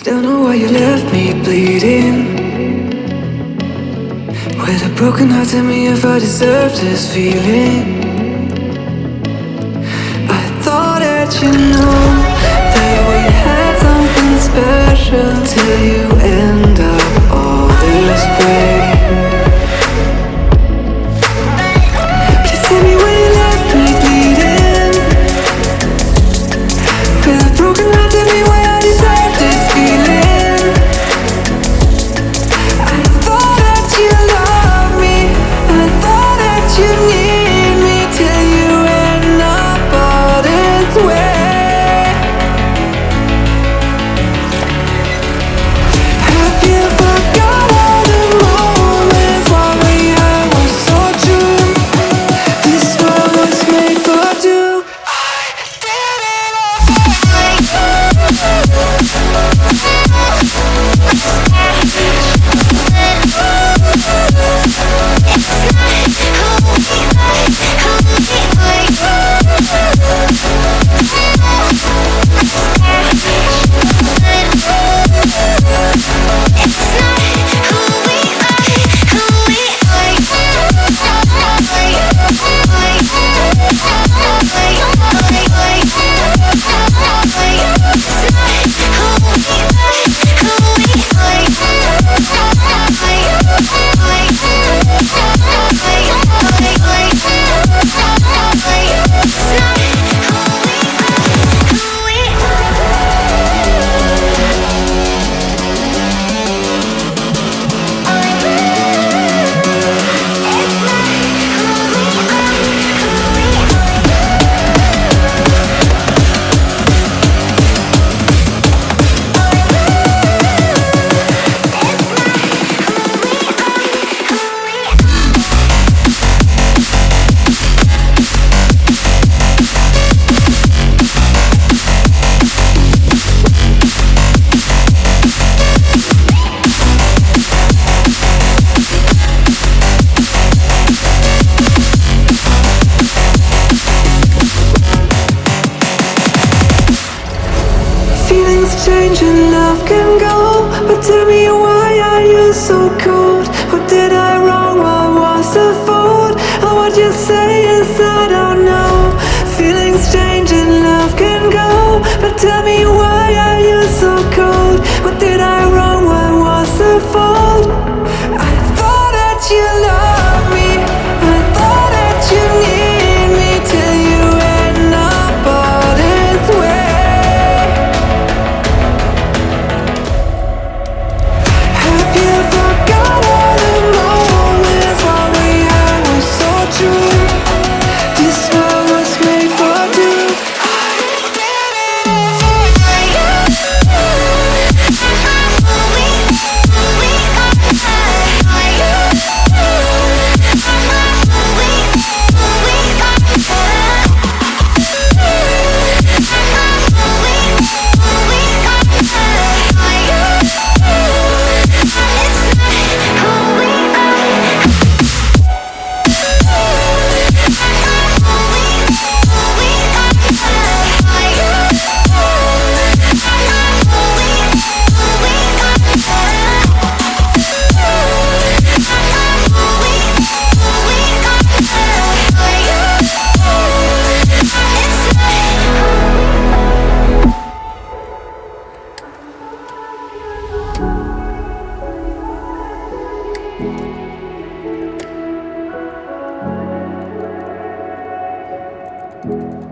Don't know why you left me bleeding. With a broken heart, tell me if I deserve this feeling. I thought that you know that we had something special till you end up all this way. Please tell me why you left me bleeding. With a broken heart, tell me why I deserve this feeling. I thought that you loved me, I thought that you need me till you end up all this way. Have you forgot all the moments while we had was so true? This world was made for two. I did it change and love can go, but tell me why are you so cold? What did I wrong? What was the fault? Or what you say is I don't know. Feelings change and love can go, but tell me why are you so cold? What did I wrong? What was the fault? I thought that you loved me, I thought that you need me till you end up all this way. You